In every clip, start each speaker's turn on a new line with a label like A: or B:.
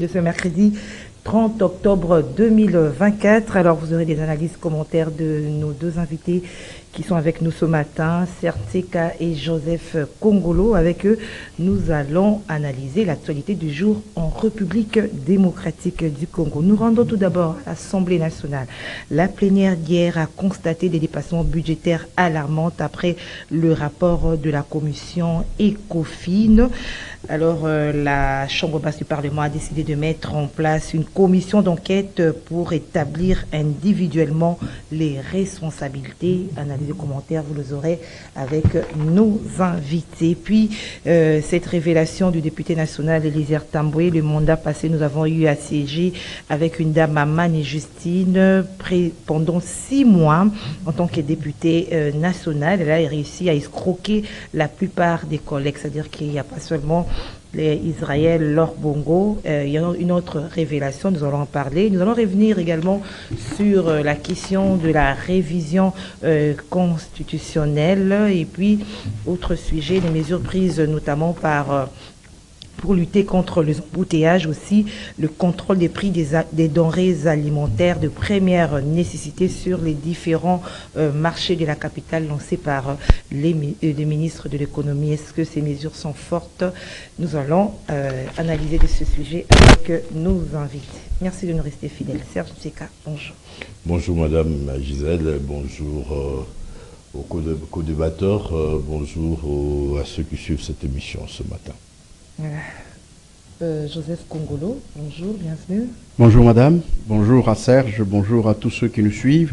A: De ce mercredi 30 octobre 2024. Alors vous aurez des analyses, commentaires de nos deux invités qui sont avec nous ce matin, Sertseka et Joseph Kongolo. Avec eux, nous allons analyser l'actualité du jour en République démocratique du Congo. Nous rendons tout d'abord à l'Assemblée nationale. La plénière d'hier a constaté des dépassements budgétaires alarmants après le rapport de la commission ECOFIN. Alors, la Chambre basse du Parlement a décidé de mettre en place une commission d'enquête pour établir individuellement les responsabilités. Analyse de commentaires, vous les aurez avec nos invités. Puis, cette révélation du député national Elisir Tamboué, le mandat passé, nous avons eu à siéger avec une dame, Amani Justine, pendant 6 mois en tant que députée nationale. Elle a réussi à escroquer la plupart des collègues, c'est-à-dire qu'il n'y a pas seulement les Israël, Laure Bongo. Il y a une autre révélation, nous allons en parler. Nous allons revenir également sur la question de la révision constitutionnelle et puis, autre sujet, les mesures prises notamment pour lutter contre les embouteillages, aussi le contrôle des prix des denrées alimentaires de première nécessité sur les différents marchés de la capitale lancés par les ministres de l'économie. Est-ce que ces mesures sont fortes? Nous allons analyser de ce sujet avec nos invités. Merci de nous rester fidèles. Serge Tseka, bonjour.
B: Bonjour Madame Gisèle, bonjour aux co-débatteurs, bonjour à ceux qui suivent cette émission ce matin.
A: Joseph Kongolo, bonjour, bienvenue.
C: Bonjour Madame, bonjour à Serge, bonjour à tous ceux qui nous suivent.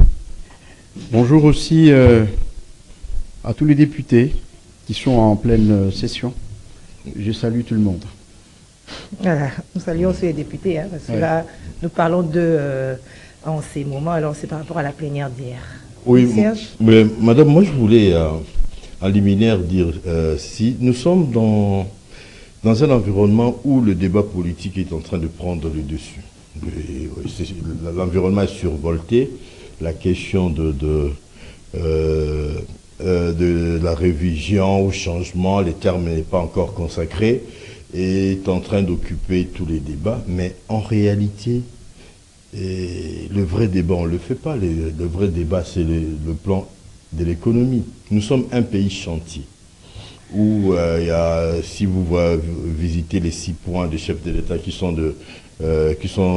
C: Bonjour aussi à tous les députés qui sont en pleine session. Je salue tout le monde.
A: Voilà, nous saluons aussi les députés, hein, parce que là, nous parlons en ces moments, alors c'est par rapport à la plénière d'hier.
B: Oui, mais Madame, moi je voulais en liminaire dire, si nous sommes dans un environnement où le débat politique est en train de prendre le dessus. L'environnement est survolté, la question de la révision ou changement, les termes n'est pas encore consacré, est en train d'occuper tous les débats, mais en réalité, le vrai débat, on ne le fait pas. Le vrai débat, c'est le plan de l'économie. Nous sommes un pays chantier, où si vous visitez les 6 points des chefs de l'État qui sont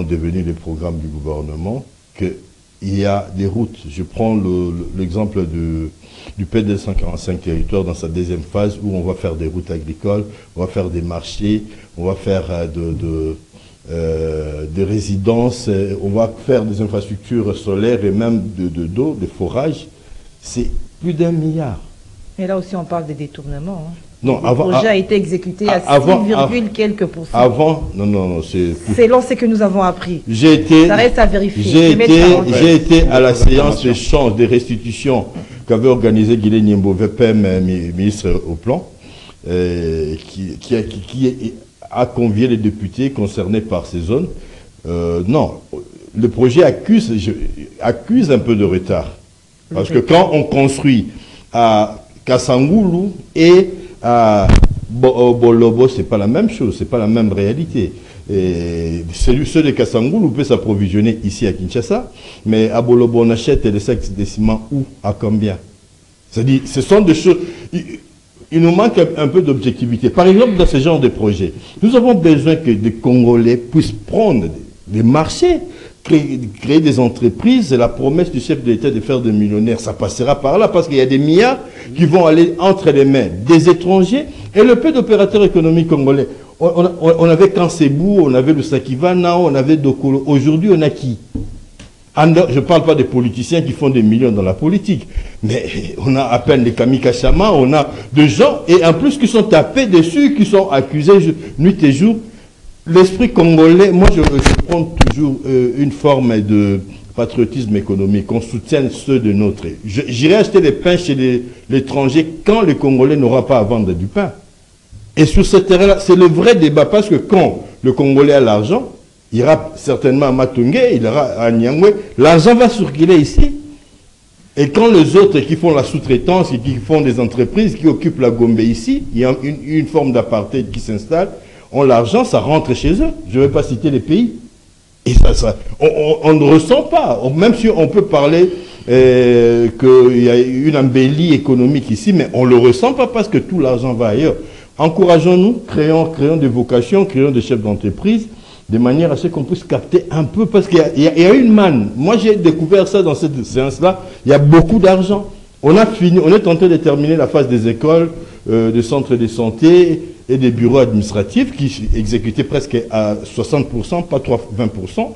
B: devenus les programmes du gouvernement, qu'il y a des routes. Je prends l'exemple du PED 145 territoires dans sa deuxième phase, où on va faire des routes agricoles, on va faire des marchés, on va faire des résidences, on va faire des infrastructures solaires et même d'eau, de forage. C'est plus d'1 milliard.
A: Et là aussi, on parle des détournements. Hein.
B: Non,
A: le projet a été exécuté à 6, quelques %.
B: Avant, non, c'est...
A: Selon ce que nous avons appris. Ça reste à vérifier.
B: J'ai été à la séance d'échange des restitutions qu'avait organisé Guilhem Niembo, VPM, ministre au plan, qui a convié les députés concernés par ces zones. Non, le projet accuse un peu de retard. Parce que quand on construit à Kassangoulou et à Bolobo, c'est pas la même chose, c'est pas la même réalité. Ceux de Kassangoulou peut s'approvisionner ici à Kinshasa, mais à Bolobo, on achète les sacs de ciment où, à combien? C'est-à-dire, ce sont des choses... Il nous manque un peu d'objectivité. Par exemple, dans ce genre de projet, nous avons besoin que des Congolais puissent prendre des marchés, créer des entreprises. La promesse du chef de l'État de faire des millionnaires, ça passera par là, parce qu'il y a des milliards qui vont aller entre les mains des étrangers et le peu d'opérateurs économiques congolais. On avait Kansebou, on avait le Sakivana, on avait Dokolo. Aujourd'hui, on a qui? Je ne parle pas des politiciens qui font des millions dans la politique, mais on a à peine les Kamikachama, on a des gens, et en plus qui sont tapés dessus, qui sont accusés nuit et jour. L'esprit congolais, moi je prends toujours une forme de patriotisme économique, qu'on soutienne ceux de notre. J'irai acheter des pains chez l'étranger quand le Congolais n'aura pas à vendre du pain. Et sur ce terrain-là, c'est le vrai débat, parce que quand le Congolais a l'argent, il ira certainement à Matungé, il ira à Nyangwe, l'argent va circuler ici. Et quand les autres qui font la sous-traitance et qui font des entreprises, qui occupent la Gombe ici, il y a une forme d'apartheid qui s'installe, ont l'argent, ça rentre chez eux. Je ne vais pas citer les pays. Et on ne ressent pas. Même si on peut parler qu'il y a une embellie économique ici, mais on ne le ressent pas parce que tout l'argent va ailleurs. Encourageons-nous, créons des vocations, créons des chefs d'entreprise, de manière à ce qu'on puisse capter un peu, parce qu'il y a une manne. Moi, j'ai découvert ça dans cette séance-là. Il y a beaucoup d'argent. On est en train de terminer la phase des écoles, des centres de santé et des bureaux administratifs qui exécutaient presque à 60%, pas 20%.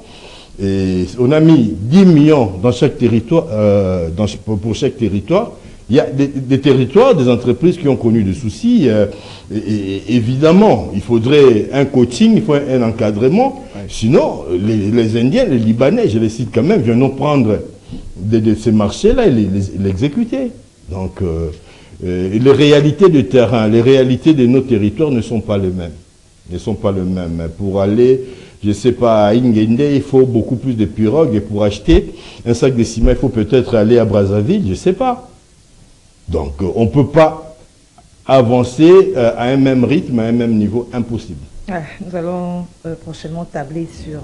B: Et on a mis 10 millions dans chaque territoire, pour chaque territoire. Il y a des territoires, des entreprises qui ont connu des soucis. Et évidemment, il faudrait un coaching, il faut un encadrement. Ouais. Sinon, les Indiens, les Libanais, je les cite quand même, viennent prendre de ces marchés-là et l'exécuter. Donc, les réalités du terrain, les réalités de nos territoires ne sont pas les mêmes. Ne sont pas les mêmes. Pour aller, je ne sais pas, à Ingende, il faut beaucoup plus de pirogues. Et pour acheter un sac de ciment, il faut peut-être aller à Brazzaville, je ne sais pas. Donc, on ne peut pas avancer à un même rythme, à un même niveau, impossible.
A: Nous allons prochainement tabler sur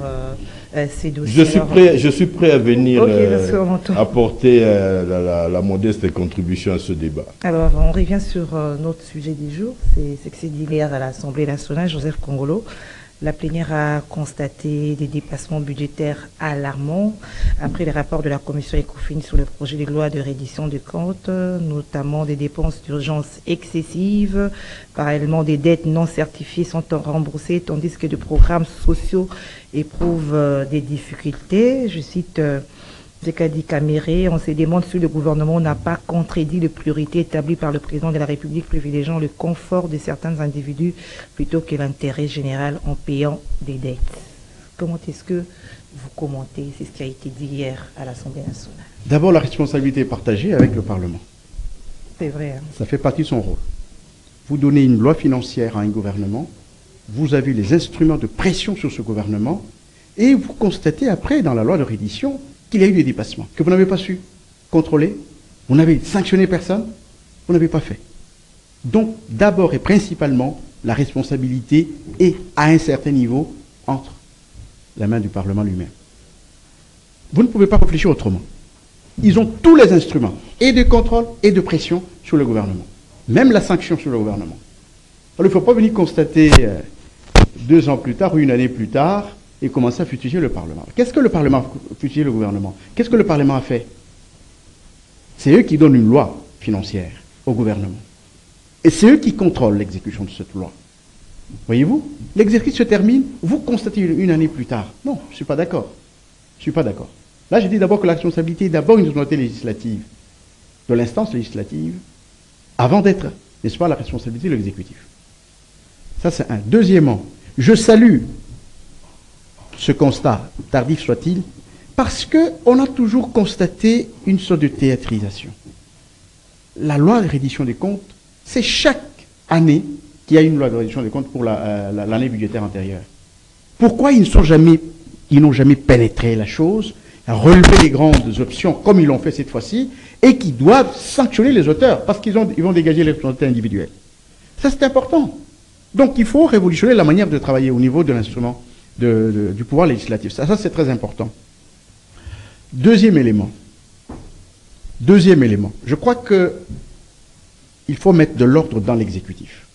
A: ces dossiers.
B: Je suis prêt à venir apporter la modeste contribution à ce débat.
A: Alors, on revient sur notre sujet du jour. C'est que c'est d'hier à l'Assemblée nationale, Joseph Kongolo. La plénière a constaté des dépassements budgétaires alarmants après les rapports de la commission ECOFIN sur le projet de loi de reddition des comptes, notamment des dépenses d'urgence excessives. Parallèlement, des dettes non certifiées sont remboursées, tandis que des programmes sociaux éprouvent des difficultés. Je cite Zekadi Kamere, on se demande si le gouvernement n'a pas contredit les priorités établies par le président de la République, privilégiant le confort de certains individus plutôt que l'intérêt général en payant des dettes. Comment est-ce que vous commentez ce qui a été dit hier à l'Assemblée nationale?
C: D'abord, la responsabilité est partagée avec le Parlement.
A: C'est vrai. Hein?
C: Ça fait partie de son rôle. Vous donnez une loi financière à un gouvernement, vous avez les instruments de pression sur ce gouvernement, et vous constatez après, dans la loi de reddition, qu'il y a eu des dépassements, que vous n'avez pas su contrôler, vous n'avez sanctionné personne, vous n'avez pas fait. Donc, d'abord et principalement, la responsabilité est, à un certain niveau, entre la main du Parlement lui-même. Vous ne pouvez pas réfléchir autrement. Ils ont tous les instruments, et de contrôle et de pression sur le gouvernement. Même la sanction sur le gouvernement. Alors, il ne faut pas venir constater 2 ans plus tard ou une année plus tard et commencer à fustiger le Parlement. Qu'est-ce que le Parlement a fustigé le gouvernement? Qu'est-ce que le Parlement a fait? C'est eux qui donnent une loi financière au gouvernement. Et c'est eux qui contrôlent l'exécution de cette loi. Voyez-vous? L'exercice se termine, vous constatez une année plus tard. Non, je ne suis pas d'accord. Je ne suis pas d'accord. Là, je dis d'abord que la responsabilité est d'abord une autorité législative, de l'instance législative, avant d'être, n'est-ce pas, la responsabilité de l'exécutif. Ça, c'est un. Deuxièmement, je salue ce constat, tardif soit-il, parce qu'on a toujours constaté une sorte de théâtrisation. La loi de reddition des comptes, c'est chaque année qu'il y a une loi de reddition des comptes pour l'année budgétaire antérieure. Pourquoi ils n'ont jamais pénétré la chose, relevé les grandes options comme ils l'ont fait cette fois-ci, et qui doivent sanctionner les auteurs, parce qu'ils vont dégager les responsabilités individuelles. Ça, c'est important. Donc, il faut révolutionner la manière de travailler au niveau de l'instrument du pouvoir législatif. Ça c'est très important. Deuxième élément. Je crois qu'il faut mettre de l'ordre dans l'exécutif.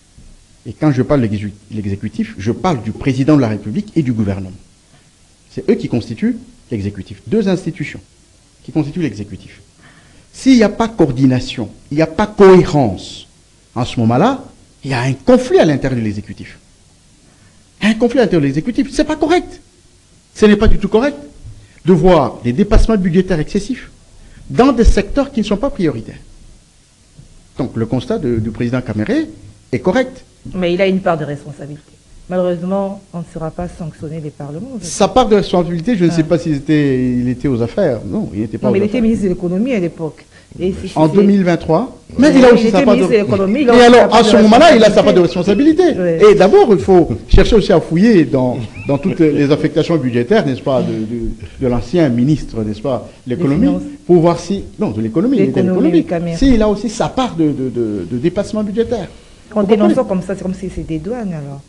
C: Et quand je parle de l'exécutif, je parle du président de la République et du gouvernement. C'est eux qui constituent l'exécutif. 2 institutions qui constituent l'exécutif. S'il n'y a pas coordination, il n'y a pas cohérence, en ce moment-là, il y a un conflit à l'intérieur de l'exécutif. Un conflit à l'intérieur de l'exécutif, ce n'est pas correct. Ce n'est pas du tout correct de voir des dépassements budgétaires excessifs dans des secteurs qui ne sont pas prioritaires. Donc le constat du président Kamere est correct.
A: Mais il a une part de responsabilité. Malheureusement, on ne sera pas sanctionné les parlements.
C: Sa part de responsabilité, je ne sais pas s'il était aux affaires. Non, il n'était pas aux affaires.
A: Mais il était ministre de l'économie à l'époque.
C: En 2023, mais il a aussi sa part de
A: responsabilité.
C: Et alors, à ce moment-là, il a sa part de responsabilité. Et d'abord, il faut chercher aussi à fouiller dans toutes les affectations budgétaires, n'est-ce pas, de l'ancien ministre, n'est-ce pas, l'économie, pour voir si... Non, de l'économie, il était l'économie. S'il a aussi sa part de dépassement budgétaire.
A: En dénonçant comme ça, c'est comme si c'était des douanes, alors.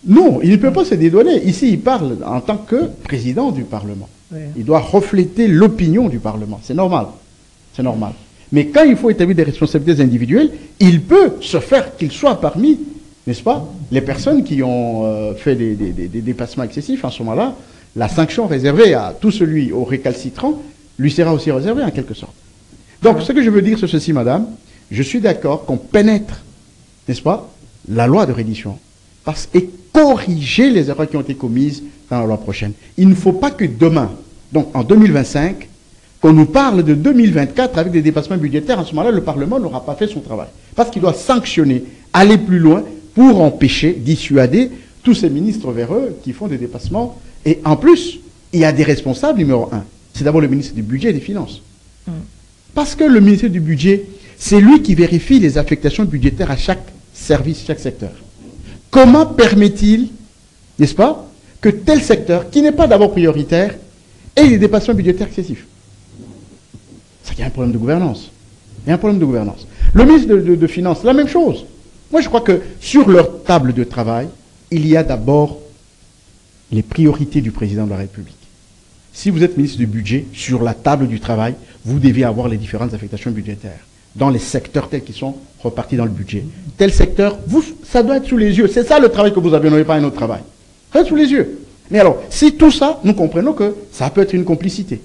C: Non, il ne peut pas se dédouaner. Ici, il parle en tant que président du Parlement.
A: Oui.
C: Il doit refléter l'opinion du Parlement. C'est normal. C'est normal. Mais quand il faut établir des responsabilités individuelles, il peut se faire qu'il soit parmi, n'est-ce pas, les personnes qui ont fait des dépassements excessifs. En ce moment-là, la sanction réservée à tout celui au récalcitrant lui sera aussi réservée en quelque sorte. Donc, ce que je veux dire, c'est ceci, madame. Je suis d'accord qu'on pénètre, n'est-ce pas, la loi de reddition et corriger les erreurs qui ont été commises dans la loi prochaine. Il ne faut pas que demain, donc en 2025, qu'on nous parle de 2024 avec des dépassements budgétaires. En ce moment-là, le Parlement n'aura pas fait son travail. Parce qu'il doit sanctionner, aller plus loin pour empêcher, dissuader tous ces ministres véreux qui font des dépassements. Et en plus, il y a des responsables, numéro un. C'est d'abord le ministre du Budget et des Finances. Parce que le ministère du Budget, c'est lui qui vérifie les affectations budgétaires à chaque service, chaque secteur. Comment permet-il, n'est-ce pas, que tel secteur, qui n'est pas d'abord prioritaire, ait des dépassements budgétaires excessifs? C'est qu'il y a un problème de gouvernance. Il y a un problème de gouvernance. Le ministre de Finances, la même chose. Moi, je crois que sur leur table de travail, il y a d'abord les priorités du président de la République. Si vous êtes ministre du Budget, sur la table du travail, vous devez avoir les différentes affectations budgétaires dans les secteurs tels qu'ils sont repartis dans le budget. Tel secteur, ça doit être sous les yeux. C'est ça le travail que vous avez, non pas un autre travail. Ça doit être sous les yeux. Mais alors, si tout ça, nous comprenons que ça peut être une complicité.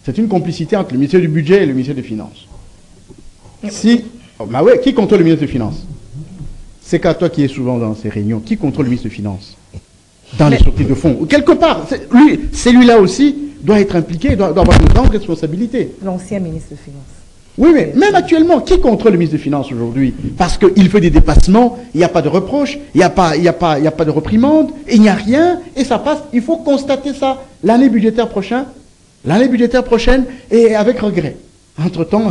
C: C'est une complicité entre le ministère du Budget et le ministère des Finances. Si, bah ouais, qui contrôle le ministre des Finances? C'est qu'à toi qui es souvent dans ces réunions, qui contrôle le ministre des Finances? Dans les sorties de fonds. Quelque part, celui-là aussi doit être impliqué, doit avoir une grande responsabilité.
A: L'ancien ministre des Finances.
C: Oui, mais même actuellement, qui contrôle le ministre des Finances aujourd'hui? Parce qu'il fait des dépassements, il n'y a pas de reproches, il n'y a pas de reprimande, il n'y a rien, et ça passe. Il faut constater ça l'année budgétaire prochaine, et avec regret. Entre-temps,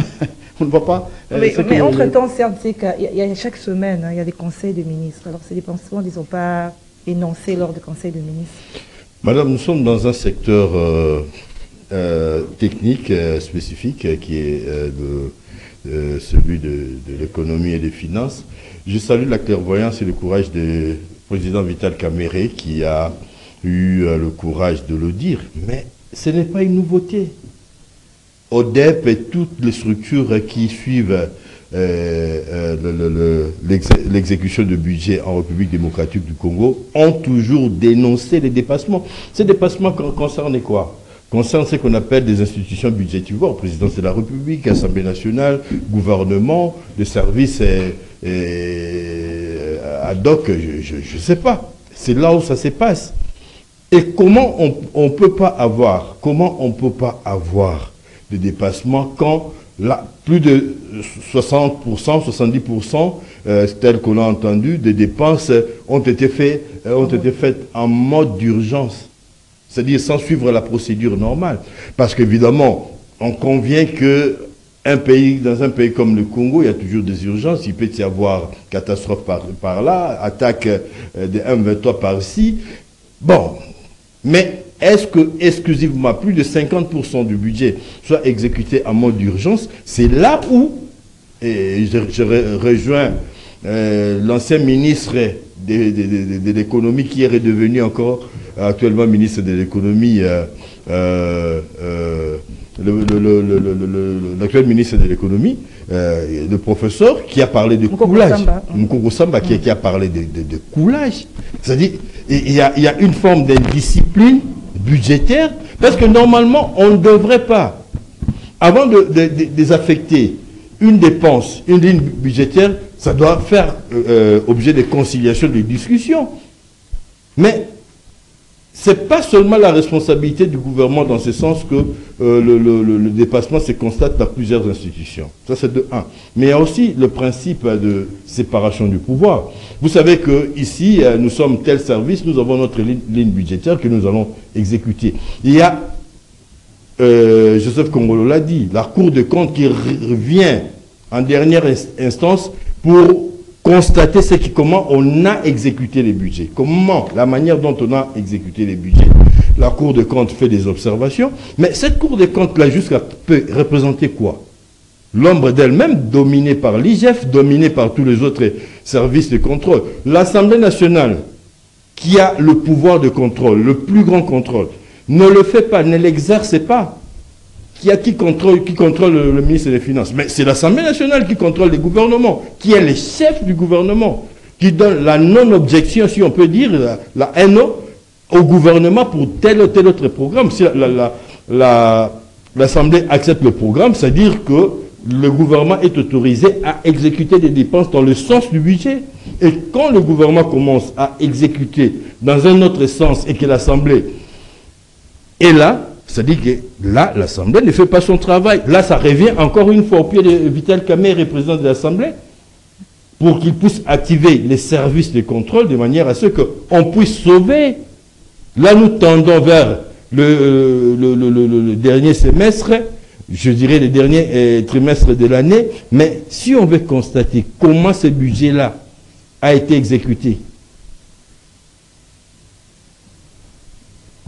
C: on ne voit pas...
A: mais entre-temps, certes, c'est qu'il y a chaque semaine, il y a des conseils de ministres. Alors, ces dépensements, ils ne sont pas énoncés lors du conseil de ministres.
B: Madame, nous sommes dans un secteur technique spécifique qui est celui de l'économie et des finances. Je salue la clairvoyance et le courage du président Vital Kamerhe qui a eu le courage de le dire. Mais ce n'est pas une nouveauté. ODEP et toutes les structures qui suivent l'exécution de budget en République démocratique du Congo ont toujours dénoncé les dépassements. Ces dépassements concernent quoi? Concernent ce qu'on appelle des institutions budgétivores, présidence de la République, Assemblée nationale, gouvernement, des services ad hoc, je ne sais pas. C'est là où ça se passe. Et comment on peut pas avoir des dépassements quand plus de 60%, 70%, tel qu'on a entendu, des dépenses ont été faites en mode d'urgence. C'est-à-dire sans suivre la procédure normale. Parce qu'évidemment, on convient que dans un pays comme le Congo, il y a toujours des urgences. Il peut y avoir catastrophe par là, attaque de M23 par-ci. Bon, mais est-ce que exclusivement plus de 50% du budget soit exécuté en mode d'urgence? C'est là où, et je rejoins l'ancien ministre de l'économie qui est redevenu encore actuellement ministre de l'économie, l'actuel ministre de l'économie, le professeur qui a parlé de coulage. Mukoko Samba qui a parlé de coulage. C'est-à-dire, il y a une forme d'indiscipline budgétaire, parce que normalement, on ne devrait pas, avant de désaffecter une dépense, une ligne budgétaire, ça doit faire objet de conciliation, de discussion. Mais ce n'est pas seulement la responsabilité du gouvernement dans ce sens que le dépassement se constate dans plusieurs institutions. Ça, c'est de un. Mais il y a aussi le principe de séparation du pouvoir. Vous savez qu'ici, nous sommes tel service, nous avons notre ligne budgétaire que nous allons exécuter. Il y a, Joseph Kongolo l'a dit, la Cour des comptes qui revient en dernière instance pour constater comment on a exécuté les budgets, la manière dont on a exécuté les budgets. La Cour des comptes fait des observations, mais cette Cour des comptes-là, peut représenter quoi? L'ombre d'elle-même, dominée par l'IGF, dominée par tous les autres services de contrôle. L'Assemblée nationale, qui a le pouvoir de contrôle, le plus grand contrôle, ne le fait pas, ne l'exerce pas, qui contrôle le ministre des Finances? Mais c'est l'Assemblée nationale qui contrôle les gouvernements, qui est le chef du gouvernement, qui donne la non-objection, si on peut dire, la NO, au gouvernement pour tel ou tel autre programme. Si l'Assemblée accepte le programme, c'est-à-dire que le gouvernement est autorisé à exécuter des dépenses dans le sens du budget. Et quand le gouvernement commence à exécuter dans un autre sens et que l'Assemblée est là, c'est-à-dire que là, l'Assemblée ne fait pas son travail. Là, ça revient encore une fois au pied de Vital Kamerhe, président de l'Assemblée, pour qu'il puisse activer les services de contrôle de manière à ce qu'on puisse sauver. Là, nous tendons vers le dernier semestre, je dirais le dernier trimestre de l'année, mais si on veut constater comment ce budget-là a été exécuté,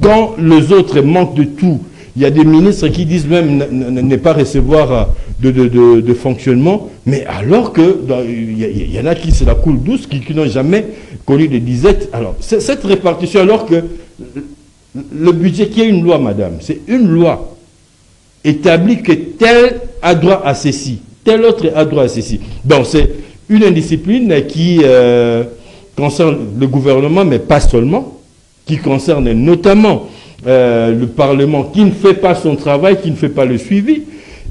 B: quand les autres manquent de tout, il y a des ministres qui disent même ne pas recevoir de fonctionnement, mais alors que il y en a qui se la coulent douce, qui n'ont jamais connu de disette. Alors, cette répartition, alors que le budget qui est une loi, madame, c'est une loi établit que tel a droit à ceci, tel autre a droit à ceci. Donc c'est une indiscipline qui concerne le gouvernement, mais pas seulement, qui concerne notamment le Parlement, qui ne fait pas son travail, qui ne fait pas le suivi,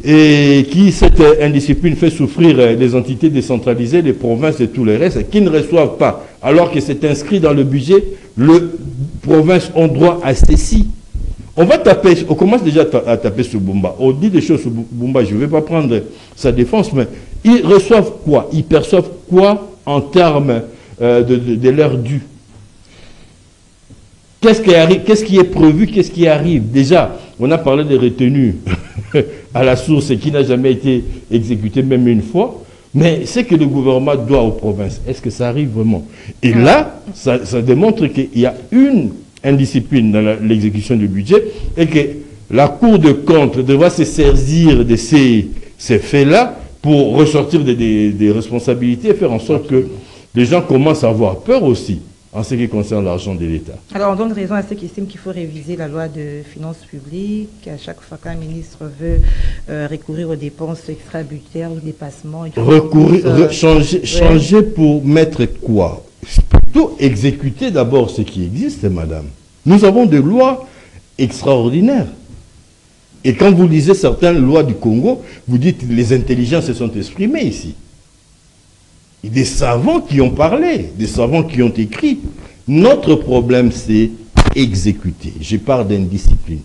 B: et qui, cette indiscipline, fait souffrir les entités décentralisées, les provinces et tous les restes, qui ne reçoivent pas, alors que c'est inscrit dans le budget, les provinces ont droit à ceci. On va taper, on commence déjà à taper sur Bumba. On dit des choses sur Bumba, je ne vais pas prendre sa défense, mais ils reçoivent quoi? Ils perçoivent quoi en termes de leur dû? Qu'est-ce qui arrive? Qu'est-ce qui est prévu? Qu'est-ce qui arrive? Déjà, on a parlé des retenues à la source et qui n'a jamais été exécuté même une fois. Mais c'est que le gouvernement doit aux provinces. Est-ce que ça arrive vraiment? Et là, ça démontre qu'il y a une indiscipline dans l'exécution du budget et que la Cour de compte devra se saisir de ces faits-là pour ressortir des responsabilités et faire en sorte que les gens commencent à avoir peur aussi en ce qui concerne l'argent de l'État.
A: Alors, on donne raison à ceux qui estiment qu'il faut réviser la loi de finances publiques. À chaque fois qu'un ministre veut recourir aux dépenses extra-budgétaires, aux dépassements...
B: Changer pour mettre quoi? Plutôt exécuter d'abord ce qui existe, madame. Nous avons des lois extraordinaires. Et quand vous lisez certaines lois du Congo, vous dites que les intelligences se sont exprimées ici. Et des savants qui ont parlé, des savants qui ont écrit. Notre problème, c'est exécuter. Je parle d'indiscipline.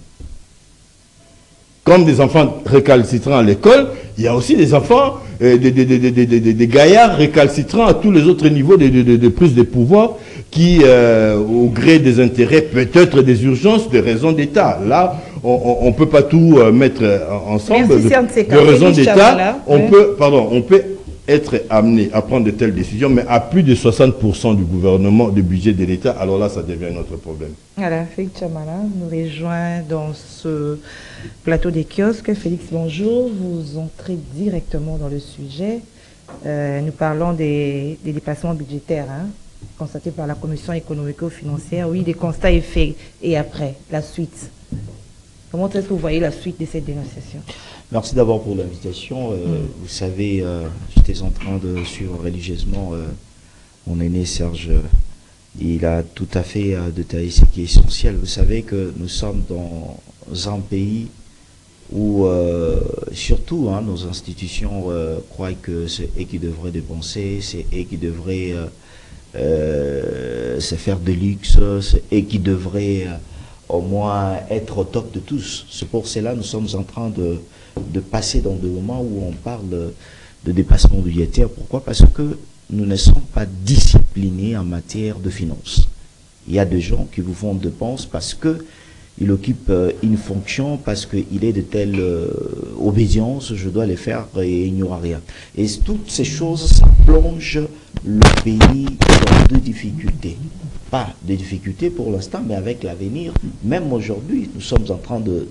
B: Comme des enfants récalcitrants à l'école, il y a aussi des enfants, des gaillards récalcitrants à tous les autres niveaux de prise de pouvoir qui, au gré des intérêts, peut-être des urgences, des raisons d'État. Là, on ne peut pas tout mettre ensemble. De raisons d'État, on peut être amené à prendre de telles décisions, mais à plus de 60% du gouvernement, du budget de l'État, alors là, ça devient notre problème.
A: Voilà, Félix Chamala nous rejoint dans ce plateau des kiosques. Félix, bonjour. Vous entrez directement dans le sujet. Nous parlons des dépassements budgétaires constatés par la Commission économico-financière. Oui, des constats et faits. Et après, la suite. Comment est-ce que vous voyez la suite de cette dénonciation?
D: Merci d'abord pour l'invitation. Vous savez, j'étais en train de suivre religieusement mon aîné Serge. Il a tout à fait détaillé ce qui est essentiel. Vous savez que nous sommes dans un pays où, surtout, nos institutions croient que c'est eux qui devraient dépenser, c'est eux qui devraient se faire de luxe, c'est eux qui devraient au moins être au top de tous. C'est pour cela que nous sommes en train de passer dans des moments où on parle de dépassement budgétaire. Pourquoi? Parce que nous ne sommes pas disciplinés en matière de finances. Il y a des gens qui vous font dépenses parce qu'il occupe une fonction, parce qu'il est de telle obédience, je dois les faire et il n'y aura rien. Et toutes ces choses, ça plonge le pays dans des difficultés. Pas de difficultés pour l'instant, mais avec l'avenir, même aujourd'hui, nous sommes en train de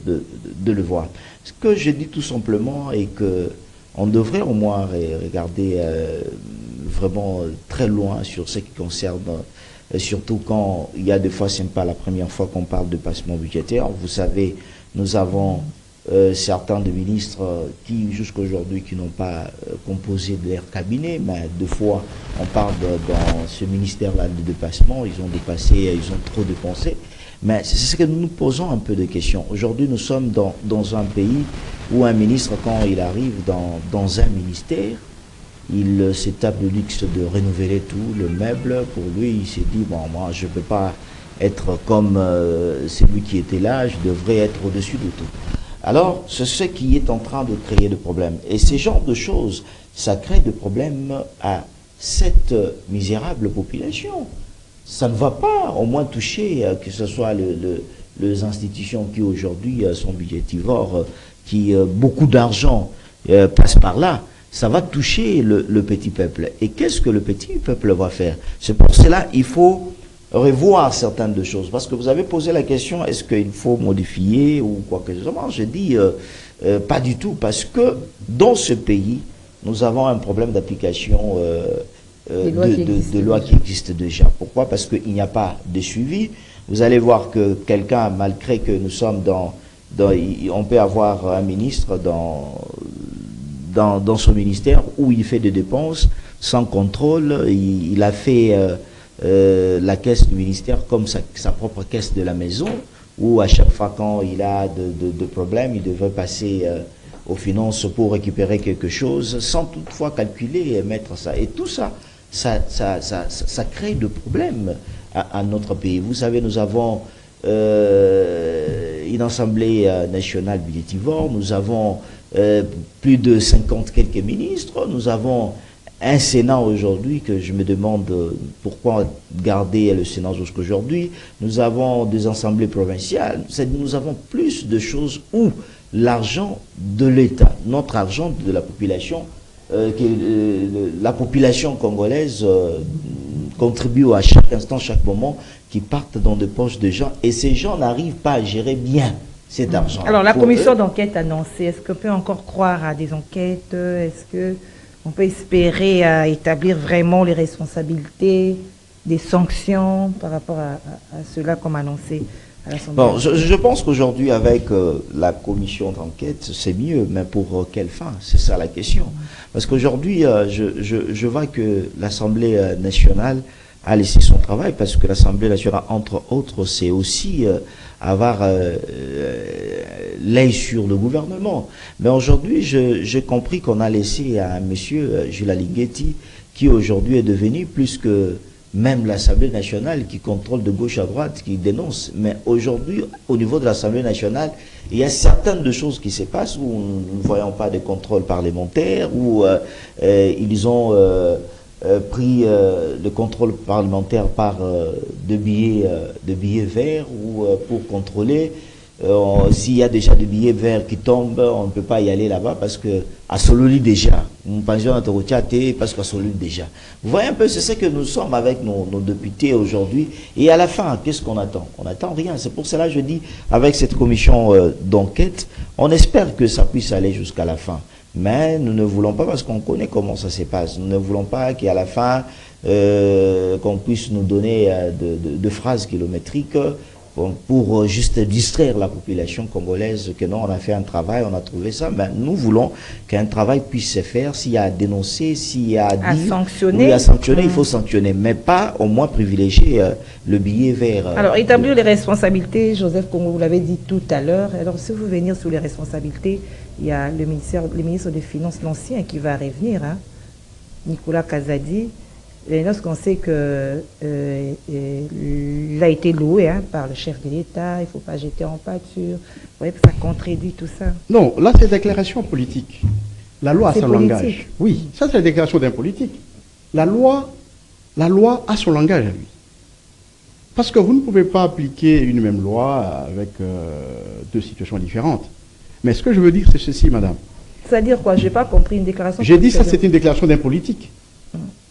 D: le voir. Ce que je dis tout simplement est que on devrait au moins regarder vraiment très loin sur ce qui concerne surtout quand il y a des fois, ce n'est pas la première fois qu'on parle de dépassement budgétaire. Vous savez, nous avons certains de ministres qui, jusqu'à aujourd'hui, qui n'ont pas composé de leur cabinet, mais deux fois, on parle dans ce ministère-là de dépassement, ils ont dépassé, ils ont trop dépensé. Mais c'est ce que nous nous posons un peu de questions. Aujourd'hui, nous sommes dans un pays où un ministre, quand il arrive dans un ministère, il se tape le luxe de renouveler tout, le meuble. Pour lui, il s'est dit, bon, moi, je ne peux pas être comme celui qui était là, je devrais être au-dessus de tout. Alors, c'est ce qui est en train de créer des problèmes. Et ces genres de choses, ça crée des problèmes à cette misérable population. Ça ne va pas au moins toucher, que ce soit les institutions qui aujourd'hui sont budgétivores, qui beaucoup d'argent passe par là. Ça va toucher le petit peuple. Et qu'est-ce que le petit peuple va faire? C'est pour cela qu'il faut revoir certaines de choses. Parce que vous avez posé la question, est-ce qu'il faut modifier ou quoi que ce soit? Je dis pas du tout, parce que dans ce pays, nous avons un problème d'application de lois qui existent déjà. Pourquoi? Parce qu'il n'y a pas de suivi. Vous allez voir que quelqu'un, malgré que nous sommes on peut avoir un ministre dans son ministère où il fait des dépenses sans contrôle. Il a fait la caisse du ministère comme sa propre caisse de la maison, où à chaque fois quand il a de problèmes, il devrait passer aux finances pour récupérer quelque chose, sans toutefois calculer et mettre ça. Et tout ça, ça crée de problèmes à notre pays. Vous savez, nous avons une Assemblée nationale budgétivore, nous avons plus de 50 quelques ministres, nous avons un Sénat aujourd'hui que je me demande pourquoi garder le Sénat jusqu'aujourd'hui. Nous avons des assemblées provinciales. Nous avons plus de choses où l'argent de l'État, notre argent de la population, la population congolaise contribue à chaque instant, chaque moment, qui partent dans des poches de gens. Et ces gens n'arrivent pas à gérer bien cet argent.
A: Alors la commission d'enquête annoncée, est-ce qu'on peut encore croire à des enquêtes? Est-ce que on peut espérer établir vraiment les responsabilités, des sanctions par rapport à cela comme annoncé à l'Assemblée?
D: Bon, je pense qu'aujourd'hui, avec la commission d'enquête, c'est mieux, mais pour quelle fin? C'est ça la question. Parce qu'aujourd'hui, je vois que l'Assemblée nationale a laissé son travail, parce que l'Assemblée nationale, entre autres, c'est aussi avoir l'œil sur le gouvernement. Mais aujourd'hui, j'ai compris qu'on a laissé à un monsieur, Jules Aligeti, qui aujourd'hui est devenu plus que même l'Assemblée nationale, qui contrôle de gauche à droite, qui dénonce. Mais aujourd'hui, au niveau de l'Assemblée nationale, il y a certaines de choses qui se passent où nous ne voyons pas de contrôle parlementaire, où ils ont pris le contrôle parlementaire par de billets verts, ou pour contrôler. S'il y a déjà des billets verts qui tombent, on ne peut pas y aller là-bas parce que à Sololi déjà, parce qu'à Sololi déjà. Vous voyez un peu, c'est ce que nous sommes avec nos députés aujourd'hui. Et à la fin, qu'est-ce qu'on attend? On n'attend rien. C'est pour cela que je dis, avec cette commission d'enquête, on espère que ça puisse aller jusqu'à la fin. Mais nous ne voulons pas, parce qu'on connaît comment ça se passe, nous ne voulons pas qu'à la fin, qu'on puisse nous donner de phrases kilométriques pour juste distraire la population congolaise, que non, on a fait un travail, on a trouvé ça. Mais nous voulons qu'un travail puisse se faire. S'il y a à dénoncer, s'il y a à dire,
A: sanctionner,
D: il faut sanctionner, mais pas au moins privilégier le billet vert.
A: Alors, établir les responsabilités, Joseph, comme vous l'avez dit tout à l'heure. Alors, si vous venez sur les responsabilités, il y a le ministre des Finances, l'ancien, qui va revenir, hein, Nicolas Kazadi. Et lorsqu'on sait qu'il a été loué par le chef de l'État, il ne faut pas jeter en pâture. Vous voyez, ça contredit tout ça.
C: Non, là, c'est déclaration politique. La loi a son langage. Oui, ça, c'est la déclaration d'un politique. La loi a son langage à lui. Parce que vous ne pouvez pas appliquer une même loi avec deux situations différentes. Mais ce que je veux dire, c'est ceci, madame.
A: C'est-à-dire quoi? Je n'ai pas compris une déclaration.
C: J'ai dit ça, c'est une déclaration d'un politique.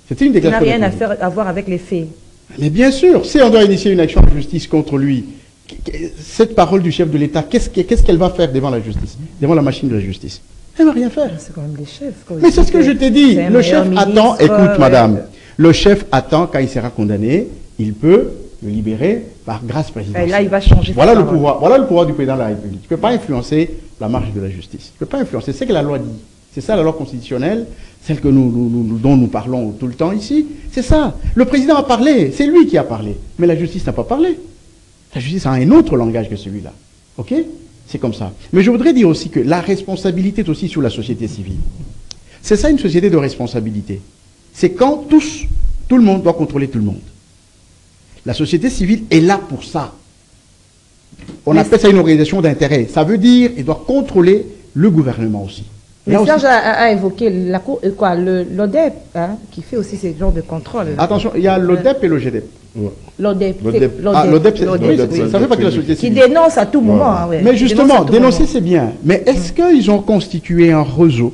C: C'était une déclaration.
A: Ça n'a rien à voir avec les faits.
C: Mais bien sûr, si on doit initier une action de justice contre lui, cette parole du chef de l'État, qu'est-ce qu'elle va faire devant la justice, devant la machine de la justice? Elle ne va rien faire.
A: C'est quand même des chefs.
C: Mais c'est ce que je t'ai dit. Le chef attend, écoute madame, le chef attend quand il sera condamné, il peut le libérer par grâce présidentielle.
A: Et là, il va changer.
C: Voilà le pouvoir du président de la République. Tu ne peux pas influencer la marche de la justice. Tu ne peux pas influencer. C'est ce que la loi dit. C'est ça la loi constitutionnelle, celle que dont nous parlons tout le temps ici. C'est ça. Le président a parlé. C'est lui qui a parlé. Mais la justice n'a pas parlé. La justice a un autre langage que celui-là. OK? C'est comme ça. Mais je voudrais dire aussi que la responsabilité est aussi sur la société civile. C'est ça une société de responsabilité. C'est quand tout le monde doit contrôler tout le monde. La société civile est là pour ça. On appelle ça une organisation d'intérêt. Ça veut dire qu'elle doit contrôler le gouvernement aussi.
A: Mais Serge a évoqué l'ODEP, hein, qui fait aussi ce genre de contrôle.
C: Attention, il y a l'ODEP et l'OGDEP.
A: L'ODEP.
C: L'ODEP, ça fait partie de la société civile.
A: Qui dénonce à tout moment. Hein, ouais.
C: Mais justement, dénoncer c'est bien. Mais est-ce qu'ils ont constitué un réseau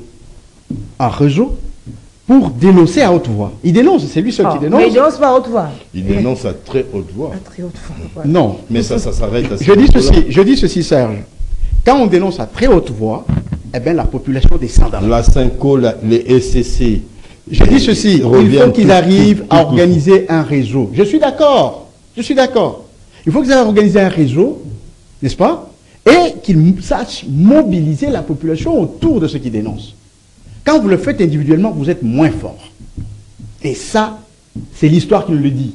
C: pour dénoncer à haute voix? Il dénonce, c'est lui seul qui dénonce.
A: Mais il dénonce pas à haute voix.
B: Il dénonce à très haute voix.
A: À très haute voix. Voilà.
C: Non.
B: Mais ça s'arrête à ce
C: je dis ceci, Serge. Quand on dénonce à très haute voix, eh bien la population descend dans
B: la Synco, les SCC.
C: Je dis ceci, il faut qu'ils arrivent à organiser un réseau. Je suis d'accord. Il faut qu'ils arrivent à organiser un réseau, n'est-ce pas? Et qu'ils sachent mobiliser la population autour de ce qu'ils dénoncent. Quand vous le faites individuellement, vous êtes moins fort. Et ça, c'est l'histoire qui nous le dit.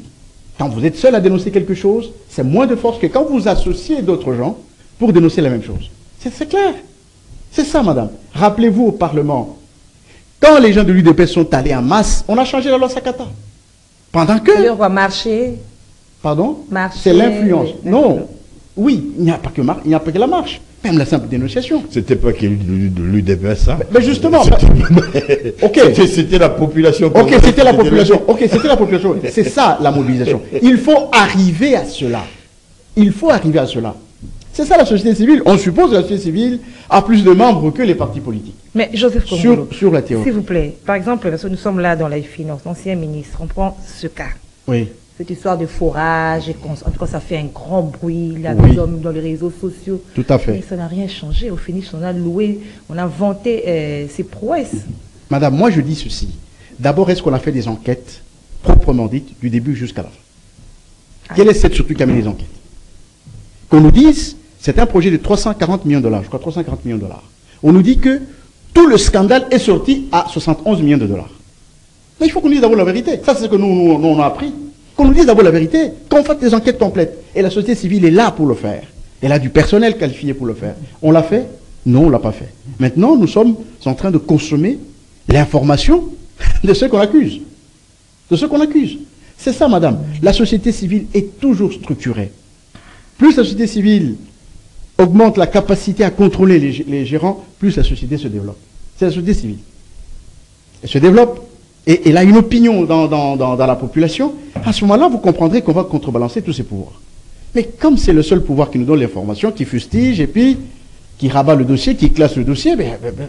C: Quand vous êtes seul à dénoncer quelque chose, c'est moins de force que quand vous associez d'autres gens pour dénoncer la même chose. C'est clair. C'est ça, madame. Rappelez-vous au Parlement, quand les gens de l'UDP sont allés en masse, on a changé la loi Sakata. Pendant que...
A: On va marcher.
C: Pardon?
A: Marcher.
C: C'est l'influence. Non. Oui, il n'y a pas que la marche. Même la simple dénonciation.
B: C'était pas que l'UDP, ça.
C: Mais justement. Ok.
B: C'était la population.
C: Ok, c'était la population. Ok, c'était la population. C'est ça la mobilisation. Il faut arriver à cela. C'est ça la société civile. On suppose que la société civile a plus de membres que les partis politiques.
A: Mais Joseph Kongolo,
C: sur la théorie.
A: S'il vous plaît, par exemple, parce que nous sommes là dans les finances, l'ancien ministre, on prend ce cas.
C: Oui.
A: Cette histoire de forage, en tout cas ça fait un grand bruit là, dans les réseaux sociaux.
C: Tout à fait.
A: Mais ça n'a rien changé. Au finish, on a loué, on a vanté ses prouesses.
C: Madame, moi je dis ceci. D'abord, est-ce qu'on a fait des enquêtes proprement dites du début jusqu'à la fin? Quelle est cette surtout qui a mené les enquêtes? Qu'on nous dise, c'est un projet de 340 millions de dollars, je crois 340 millions de dollars. On nous dit que tout le scandale est sorti à 71 millions de dollars. Mais il faut qu'on dise d'abord la vérité. Ça, c'est ce que nous on a appris. Qu'on nous dise d'abord la vérité, qu'on fasse des enquêtes complètes. Et la société civile est là pour le faire. Elle a du personnel qualifié pour le faire. On l'a fait? Non, on ne l'a pas fait. Maintenant, nous sommes en train de consommer l'information de ceux qu'on accuse. C'est ça, madame. La société civile est toujours structurée. Plus la société civile augmente la capacité à contrôler les gérants, plus la société se développe. C'est la société civile. Elle se développe et elle a une opinion dans la population. À ce moment-là, vous comprendrez qu'on va contrebalancer tous ces pouvoirs. Mais comme c'est le seul pouvoir qui nous donne l'information, qui fustige et puis qui rabat le dossier, qui classe le dossier,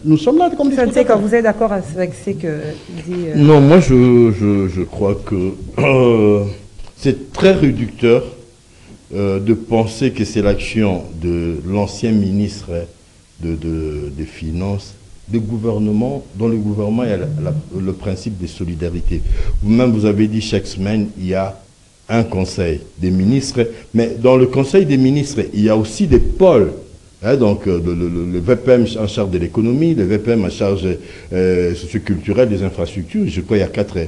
C: nous sommes là comme des...
A: Je ne sais quand vous êtes d'accord avec ce que dit...
B: Non, moi je crois que c'est très réducteur de penser que c'est l'action de l'ancien ministre des Finances, des gouvernements, dans le gouvernement il y a le principe de solidarité. Vous-même, vous avez dit chaque semaine, il y a un conseil des ministres, mais dans le conseil des ministres, il y a aussi des pôles. Hein, donc le VPM en charge de l'économie, le VPM en charge socioculturelle, des infrastructures, je crois qu'il y a 4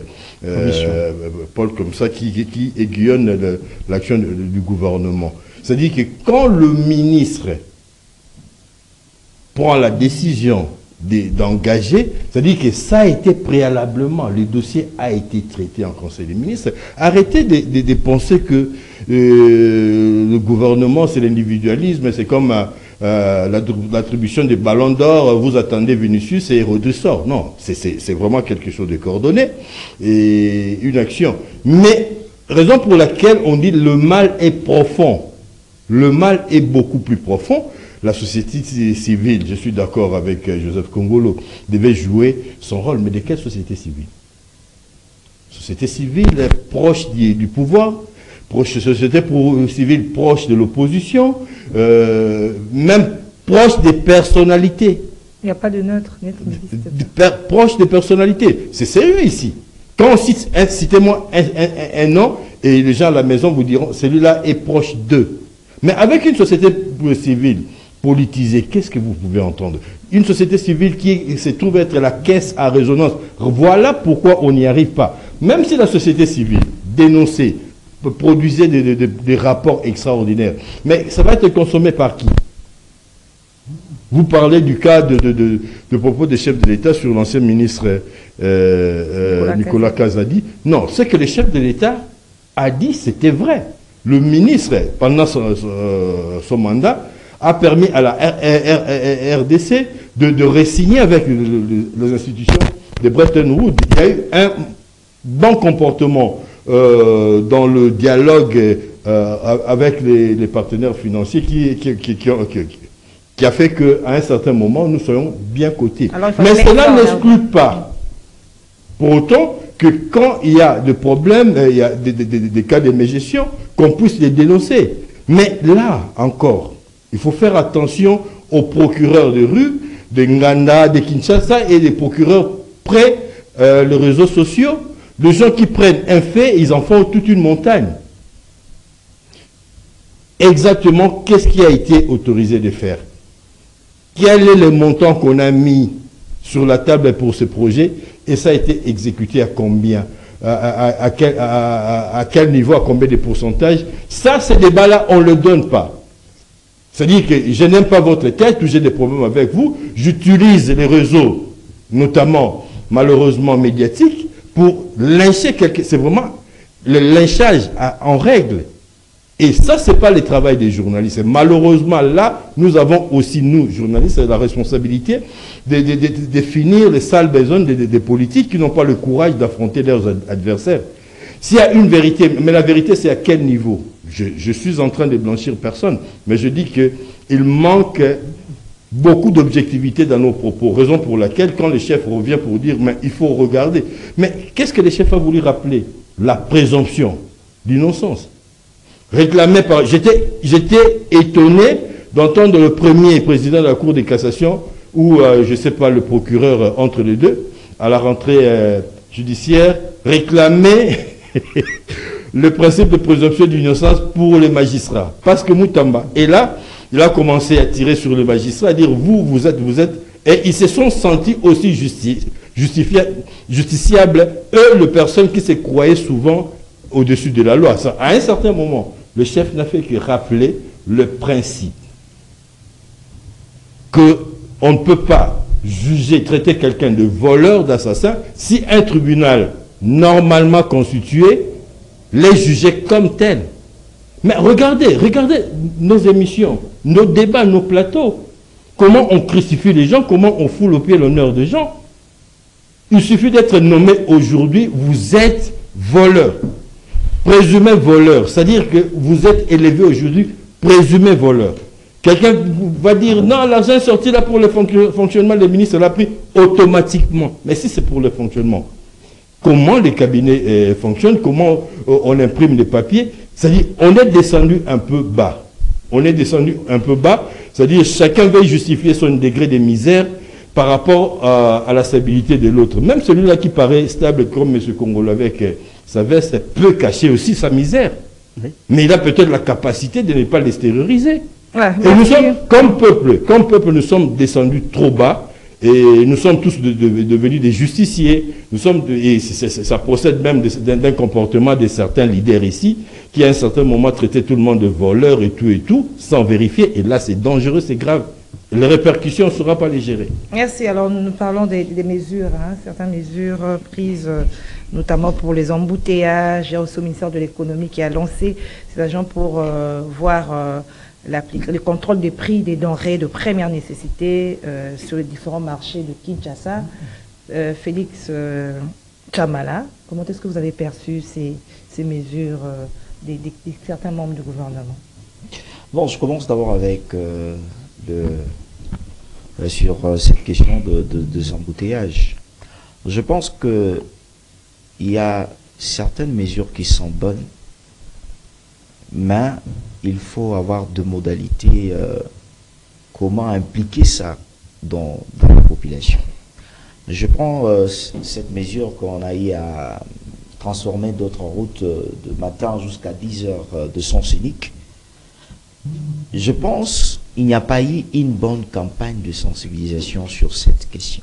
B: pôles comme ça qui aiguillonnent l'action du gouvernement. C'est-à-dire que quand le ministre prend la décision d'engager, c'est-à-dire que ça a été préalablement, le dossier a été traité en Conseil des ministres. Arrêtez de penser que le gouvernement c'est l'individualisme, c'est comme l'attribution des ballons d'or, vous attendez Vinicius et Hérodis sort. Non, c'est vraiment quelque chose de coordonné et une action. Mais raison pour laquelle on dit le mal est profond. Le mal est beaucoup plus profond. La société civile, je suis d'accord avec Joseph Kongolo, devait jouer son rôle. Mais de quelle société civile? Société civile proche du pouvoir, société civile proche de l'opposition, même proche des personnalités.
A: Il n'y a pas de neutre.
B: Proche des personnalités. C'est sérieux ici. Quand on cite, citez-moi un nom, Et les gens à la maison vous diront, celui-là est proche d'eux. Mais avec une société civile politisée, qu'est-ce que vous pouvez entendre? Une société civile qui se trouve être la caisse à résonance. Voilà pourquoi on n'y arrive pas. Même si la société civile dénonçait, produisait des rapports extraordinaires, mais ça va être consommé par qui? Vous parlez du cas de propos des chefs de l'État sur l'ancien ministre Nicolas Kazadi. Non, ce que le chef de l'État a dit, c'était vrai. Le ministre, pendant son mandat, a permis à la RDC de re-signer avec les institutions de Bretton Woods. Il y a eu un bon comportement dans le dialogue avec les partenaires financiers qui a fait qu'à un certain moment, nous soyons bien cotés. Mais cela n'exclut pas, pour autant, que quand il y a des problèmes, il y a des cas de mégestion, qu'on puisse les dénoncer. Mais là, encore, il faut faire attention aux procureurs de rue, de Nganda, de Kinshasa et des procureurs près les réseaux sociaux, les gens qui prennent un fait, ils en font toute une montagne. Exactement, qu'est-ce qui a été autorisé de faire? Quel est le montant qu'on a mis sur la table pour ce projet et ça a été exécuté à combien? À quel niveau, à combien de pourcentage? Ça, ces débats-là, on ne le donne pas. C'est-à-dire que je n'aime pas votre tête ou j'ai des problèmes avec vous. J'utilise les réseaux, notamment, malheureusement, médiatiques, pour lyncher quelqu'un. C'est vraiment le lynchage en règle. Et ça, ce n'est pas le travail des journalistes. Et malheureusement, là, nous avons aussi, nous, journalistes, la responsabilité de finir les sales besognes des politiques qui n'ont pas le courage d'affronter leurs adversaires. S'il y a une vérité, mais la vérité, c'est à quel niveau? Je suis en train de blanchir personne, mais je dis qu'il manque beaucoup d'objectivité dans nos propos. Raison pour laquelle, quand le chef revient pour dire, mais il faut regarder. Mais qu'est-ce que le chef a voulu rappeler? La présomption d'innocence. Réclamé par... J'étais étonné d'entendre le premier président de la Cour de cassation ou, je ne sais pas, le procureur entre les deux, à la rentrée judiciaire, réclamer le principe de présomption d'innocence pour les magistrats. Parce que Moutamba. Et là, il a commencé à tirer sur les magistrats, à dire, vous êtes... Et ils se sont sentis aussi justiciables, eux, les personnes qui se croyaient souvent au-dessus de la loi. Ça, à un certain moment, le chef n'a fait que rappeler le principe qu'on ne peut pas juger, traiter quelqu'un de voleur, d'assassin, si un tribunal normalement constitué les jugeait comme tel. Mais regardez nos émissions, nos débats, nos plateaux. Comment on crucifie les gens, comment on foule au pied l'honneur des gens. Il suffit d'être nommé aujourd'hui, vous êtes voleur. Présumé voleur, c'est-à-dire que vous êtes élevé aujourd'hui présumé voleur. Quelqu'un va dire, non, l'argent est sorti là pour le fonctionnement, le ministre l'a pris automatiquement. Mais si c'est pour le fonctionnement, comment les cabinets fonctionnent, comment on imprime les papiers, c'est-à-dire on est descendu un peu bas. On est descendu un peu bas, c'est-à-dire chacun veut justifier son degré de misère par rapport à la stabilité de l'autre. Même celui-là qui paraît stable comme M. Congolo avec sa veste peut cacher aussi sa misère. Oui. Mais il a peut-être la capacité de ne pas l'extérioriser. Ouais, et nous sommes, comme peuple, nous sommes descendus trop bas et nous sommes tous devenus des justiciers. Nous sommes et ça procède même d'un comportement de certains leaders ici qui à un certain moment traitaient tout le monde de voleurs et tout, sans vérifier. Et là, c'est dangereux, c'est grave. Les répercussions, on ne saura pas les gérer.
A: Merci. Alors, nous parlons des mesures, certaines mesures prises, notamment pour les embouteillages. Il y a aussi au ministère de l'économie qui a lancé ses agents pour voir le contrôle des prix des denrées de première nécessité sur les différents marchés de Kinshasa. Félix Chamala, comment est-ce que vous avez perçu ces mesures de certains membres du gouvernement?
D: Bon, je commence d'abord avec sur cette question des embouteillages. Je pense qu'il y a certaines mesures qui sont bonnes, mais il faut avoir deux modalités, comment impliquer ça dans la population. Je prends cette mesure qu'on a eu à transformer d'autres routes de matin jusqu'à 10 heures de sens unique. Je pense qu'il n'y a pas eu une bonne campagne de sensibilisation sur cette question.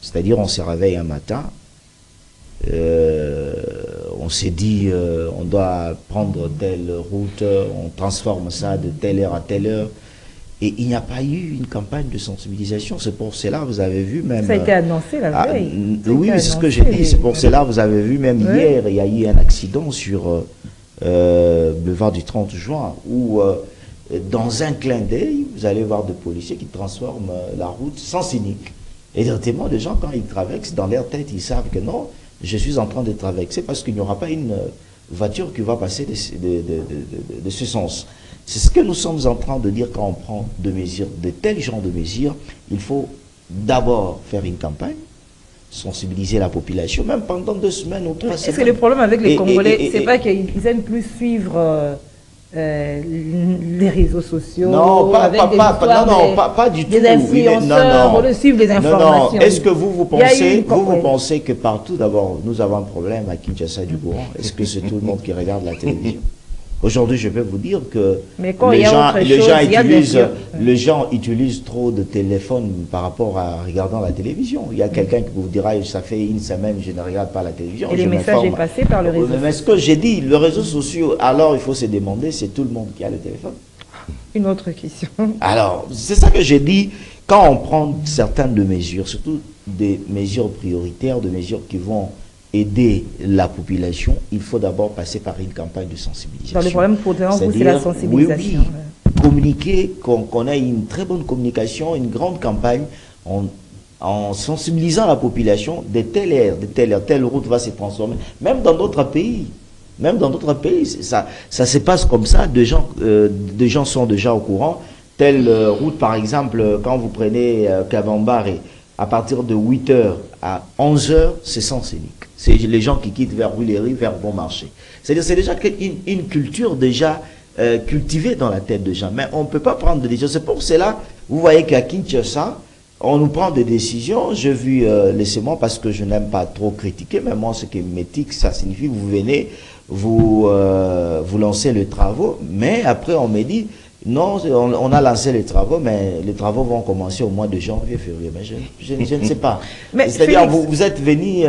D: C'est-à-dire, on se réveille un matin, on s'est dit, on doit prendre telle route, on transforme ça de telle heure à telle heure. Et il n'y a pas eu une campagne de sensibilisation. C'est pour cela, vous avez vu même...
A: Ça a été annoncé la veille.
D: Oui, c'est ce que j'ai dit. C'est pour cela, vous avez vu même hier, il y a eu un accident sur boulevard du 30 juin, où dans un clin d'œil, vous allez voir des policiers qui transforment la route sens unique. Et directement, les gens, quand ils traversent, dans leur tête, ils savent que non, je suis en train de traverser parce qu'il n'y aura pas une voiture qui va passer de ce sens. C'est ce que nous sommes en train de dire quand on prend de mesures, de tels genres de mesures. Il faut d'abord faire une campagne, sensibiliser la population, même pendant 2 semaines ou 3 semaines.
A: Est-ce que le problème avec les Congolais, c'est pas qu'ils aiment plus suivre les réseaux sociaux?
D: Non, pas du tout.
A: Des influenceurs, on le suivre les informations.
D: Est-ce que vous pensez que partout, d'abord, nous avons un problème à Kinshasa du courant? Est-ce que c'est tout le monde qui regarde la télévision? Aujourd'hui, je peux vous dire que les gens utilisent trop de téléphones par rapport à regardant la télévision. Il y a quelqu'un qui vous dira, ça fait une semaine, je ne regarde pas la télévision.
A: Et les messages sont passés par le réseau.
D: Mais ce que j'ai dit, les réseaux sociaux, alors il faut se demander, c'est tout le monde qui a le téléphone.
A: Une autre question.
D: Alors, c'est ça que j'ai dit, quand on prend certaines de mesures, surtout des mesures prioritaires, des mesures qui vont aider la population, il faut d'abord passer par une campagne de sensibilisation.
A: Le problème pour vous, c'est la sensibilisation.
D: Oui, communiquer, qu'on ait une très bonne communication, une grande campagne en sensibilisant la population de telle heure, telle route va se transformer. Même dans d'autres pays, ça se passe comme ça, des gens sont déjà au courant. Telle route, par exemple, quand vous prenez Kavambare, à partir de 8h à 11h, c'est sens unique. C'est les gens qui quittent vers Willery, vers Bon Marché. C'est-à-dire c'est déjà une culture déjà cultivée dans la tête des gens. Mais on ne peut pas prendre des décisions. C'est pour cela, vous voyez qu'à Kinshasa, on nous prend des décisions. J'ai vu, laissez-moi, parce que je n'aime pas trop critiquer, mais moi, ce qui m'éthique, ça signifie, vous venez, vous lancez les travaux, mais après, on me dit, non, on a lancé les travaux, mais les travaux vont commencer au mois de janvier, février. Mais je ne sais pas. C'est-à-dire, vous êtes venu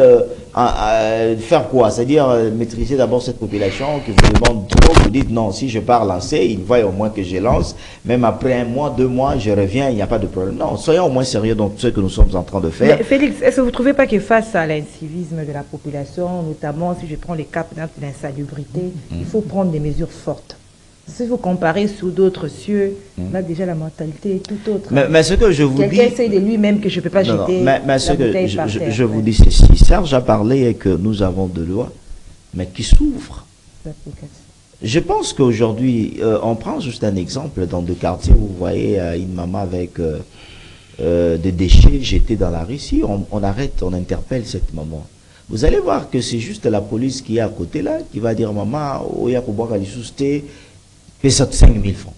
D: faire quoi? C'est-à-dire maîtriser d'abord cette population qui vous demande trop. Vous dites non, si je pars lancer, ils voient au moins que je lance. Même après 1 mois, 2 mois, je reviens, il n'y a pas de problème. Non, soyons au moins sérieux dans ce que nous sommes en train de faire.
A: Mais Félix, est-ce que vous ne trouvez pas que face à l'incivisme de la population, notamment si je prends les cas de l'insalubrité, il faut prendre des mesures fortes? Si vous comparez sous d'autres cieux, là déjà la mentalité est tout autre.
D: Mais ce que je vous dis...
A: Quelqu'un essaie de lui-même que je ne peux pas jeter
D: mais ce que je vous dis ceci. Serge a parlé que nous avons de lois, mais qui s'ouvrent. Je pense qu'aujourd'hui, on prend juste un exemple dans des quartiers où vous voyez une maman avec des déchets jetés dans la rue. Si on arrête, on interpelle cette maman. Vous allez voir que c'est juste la police qui est à côté là, qui va dire maman, oh, y a pour boire à l'issouster. Fait ça de 5 000 francs.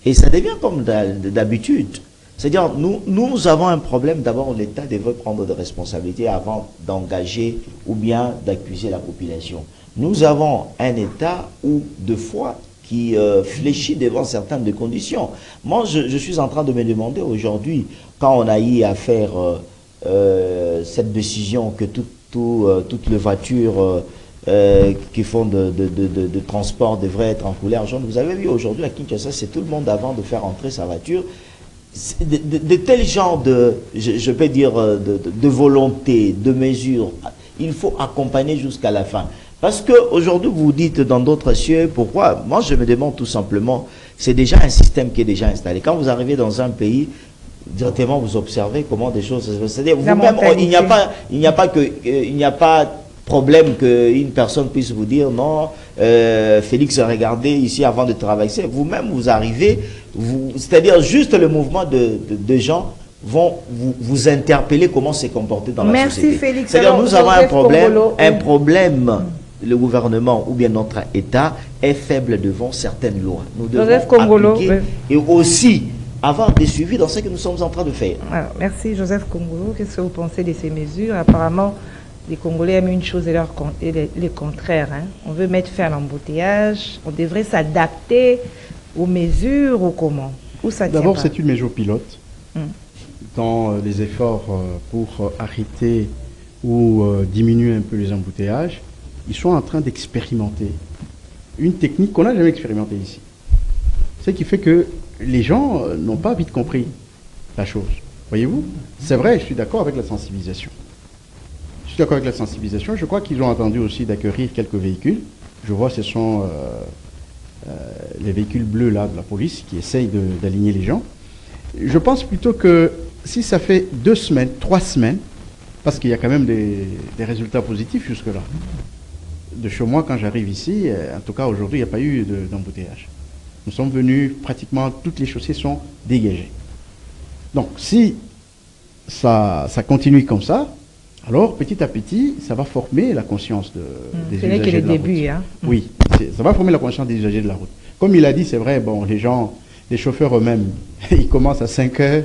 D: Et ça devient comme d'habitude. C'est-à-dire, nous avons un problème. D'abord, l'État devrait prendre des responsabilités avant d'engager ou bien d'accuser la population. Nous avons un État où, de fois, qui fléchit devant certaines des conditions. Moi, je suis en train de me demander aujourd'hui, quand on a eu à faire cette décision que toutes les voitures... qui font de transport devraient être en couleur jaune. Vous avez vu aujourd'hui à Kinshasa, c'est tout le monde avant de faire entrer sa voiture. De tels genres je peux dire, de volonté, de mesures, il faut accompagner jusqu'à la fin. Parce qu'aujourd'hui, vous dites dans d'autres cieux, pourquoi? Moi, je me demande tout simplement, c'est déjà un système qui est déjà installé. Quand vous arrivez dans un pays, directement, vous observez comment des choses... C'est-à-dire, vous-même, il n'y a pas problème qu'une personne puisse vous dire non, Félix, regardez ici avant de traverser. Vous-même, vous arrivez, c'est-à-dire juste le mouvement de gens vont vous interpeller comment se comporter dans la société.
A: Merci Félix.
D: C'est-à-dire nous avons un problème. Le gouvernement ou bien notre État est faible devant certaines lois. Nous devons appliquer et aussi avoir des suivis dans ce que nous sommes en train de faire.
A: Alors, merci Joseph Kongolo. Qu'est-ce que vous pensez de ces mesures? Apparemment, Les Congolais aiment une chose et le contraire. Hein. On veut mettre fin à l'embouteillage. On devrait s'adapter aux mesures ou comment? Où ça tient?
C: D'abord, c'est une mesure pilote dans les efforts pour arrêter ou diminuer un peu les embouteillages. Ils sont en train d'expérimenter une technique qu'on n'a jamais expérimentée ici. Ce qui fait que les gens n'ont pas vite compris la chose. Voyez-vous? C'est vrai, je suis d'accord avec la sensibilisation. Je suis d'accord avec la sensibilisation. Je crois qu'ils ont attendu aussi d'acquérir quelques véhicules. Je vois ce sont les véhicules bleus là de la police qui essayent d'aligner les gens. Je pense plutôt que si ça fait 2 semaines, 3 semaines, parce qu'il y a quand même des résultats positifs jusque-là. De chez moi, quand j'arrive ici, en tout cas aujourd'hui, il n'y a pas eu d'embouteillage. Nous sommes venus, pratiquement toutes les chaussées sont dégagées. Donc si ça continue comme ça, alors petit à petit, ça va former la conscience des usagers de la route. Ce n'est que le début. Hein. Oui, ça va former la conscience des usagers de la route. Comme il a dit, c'est vrai, bon, les chauffeurs eux-mêmes, ils commencent à 5 heures,